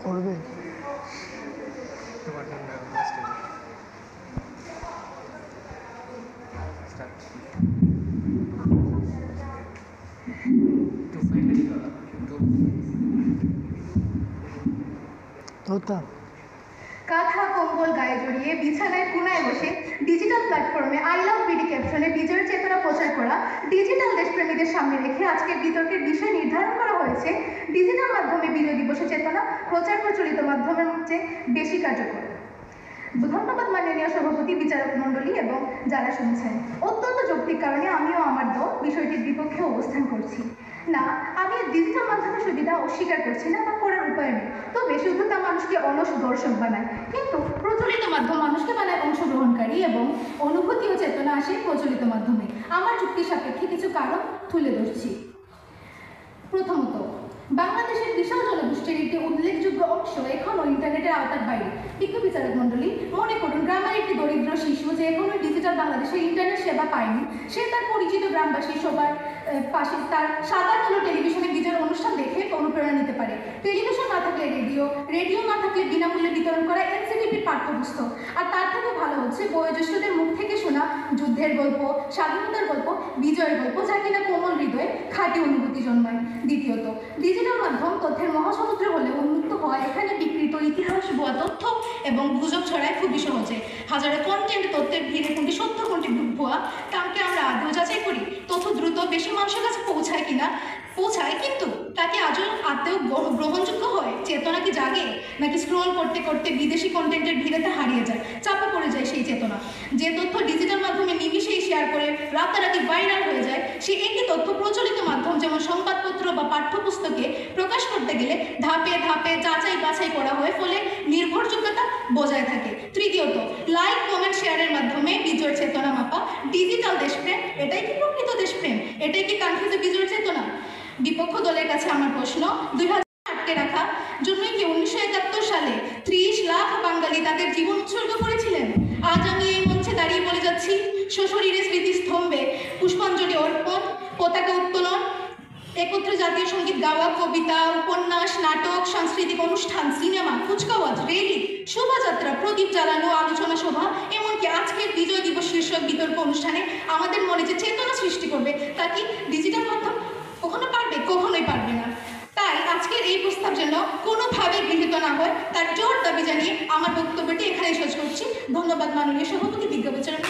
করবে। কাঁথা কম্বল গায়ে জড়িয়ে বিছানায় কোনায় বসে ডিজিটাল প্ল্যাটফর্মে আই লাভ বিডি ক্যাপশনে বিজয়ের চেতনা প্রচার করা ডিজিটাল দেশপ্রেমীদের সামনে রেখে আজকের বিতর্কের বিষয় নির্ধারণ করা হয়েছে ডিজিটাল মাধ্যমে বিজয় দিবসের চেতনা প্রচার প্রচলিত মাধ্যমের চেয়ে বেশি কার্যকর। ধন্যবাদ মাননীয় সভাপতি, বিচারক মণ্ডলী এবং যারা শুনছেন। অত্যন্ত যৌক্তিক কারণে আমিও আমার দল বিষয়টির বিপক্ষে অবস্থান করছি না। আমি ডিজিটাল মাধ্যমের সুবিধা অস্বীকার করছি না বা করার উপায় নেই, তবে শুধু তা মানুষকে অলস দর্শক বানায়, কিন্তু প্রচলিত মাধ্যম মানুষকে বানায় অংশগ্রহণকারী এবং অনুভূতি ও চেতনা আসে প্রচলিত মাধ্যমে। আমার যুক্তি সাপেক্ষে কিছু কারণ তুলে ধরছি। প্রথমত, বাংলাদেশের বিশাল জনগোষ্ঠীর একটি উল্লেখযোগ্য অংশ এখনও ইন্টারনেটের আওতার বাইরে। বিজ্ঞ বিচারক মণ্ডলী, মনে করুন গ্রামের একটি দরিদ্র শিশু যে এখনো ডিজিটাল বাংলাদেশের ইন্টারনেট সেবা পায়নি, সে তার পরিচিত গ্রামবাসী সবার পাশে তার সাদা কালো টেলিভিশনে বিজয়ের অনুষ্ঠান দেখে অনুপ্রেরণা নিতে পারে। টেলিভিশন না থাকলে রেডিও না থাকলে বিনামূল্যে বিতরণ করা এনসিডিপির পাঠ্যপুস্তক, আর তার থেকে ভালো হচ্ছে বয়োজ্যেষ্ঠদের মুখ থেকে শোনা যুদ্ধের গল্প, স্বাধীনতার গল্প, বিজয়ের গল্প, যা কিনা কোমল হৃদয়ে খাঁটি অনুভূতি জন্মায়। দ্বিতীয়ত, ডিজিটাল মাধ্যম তথ্যের মহাসমুদ্র হলে উন্মুক্ত হয় এখানে বিকৃত ইতিহাস, ভুয়া তথ্য এবং গুজব ছড়ায় খুবই সহজে। হাজারো কন্টেন্ট তথ্যের ভিড়ে কোনটি সত্য কোনটি ভুয়া তাকে আমরা আদৌ যাচাই করি। তথ্য দ্রুত বেশি মানুষের কাছে পৌঁছায়, কিন্তু তাকে আদৌ গ্রহণযোগ্য হয়? চেতনা কি জাগে, নাকি স্ক্রল করতে করতে বিদেশি কন্টেন্টের ভিড়েতে হারিয়ে যায়, চাপে পড়ে যায় সেই চেতনা? যে তথ্য ডিজিটাল মাধ্যমে নিমিশেই শেয়ার করে রাতারাতি ভাইরাল হয়ে যায়, সে একই তথ্য প্রচলিত মাধ্যম যেমন সংবাদপত্র বা পাঠ্যপুস্তকে প্রকাশ করতে গেলে ধাপে ধাপে যাচাই বাছাই করা হয়, ফলে নির্ভরযোগ্যতা বজায় থাকে। তৃতীয়ত, লাইক কমেন্ট শেয়ারের মাধ্যমে বিজয়ের চেতনা মাপা ডিজিটাল দেশপ্রেম, এটাই কি প্রকৃত দেশপ্রেম? এটাই কি কাঙ্ক্ষিত বিজয়ের চেতনা? বিপক্ষ দলের কাছে আমার প্রশ্ন, 2000 আটকে রাখা জন্যই কি 1971 সালে 30 লাখ বাঙালি তাদের জীবন উৎসর্গ করেছিলেন? আজ আমি এই মঞ্চে দাঁড়িয়ে বলে যাচ্ছি, সশরীরে স্মৃতিস্তম্ভে পুষ্পাঞ্জলি অর্পণ, পতাকা উত্তোলন, একত্রে জাতীয় সঙ্গীত গাওয়া, কবিতা, উপন্যাস, নাটক, সাংস্কৃতিক অনুষ্ঠান, সিনেমা, কুচকাওয়াজ, রেলি, শোভাযাত্রা, প্রদীপ জ্বালানো, আলোচনা সভা, এমনকি আজকের বিজয় দিবস শীর্ষক বিতর্ক অনুষ্ঠানে আমাদের মনে যে চেতনা সৃষ্টি করবে, তা কি ডিজিটাল মাধ্যম কখনো পারবে? কখনোই পারবে না। তাই আজকের এই প্রস্তাব যেন কোনোভাবে গৃহীত না হয়, তার জোর দাবি জানিয়ে আমার বক্তব্যটি এখানেই শেষ করছি। ধন্যবাদ মাননীয় সভাপতি, বিজ্ঞ বিচারক।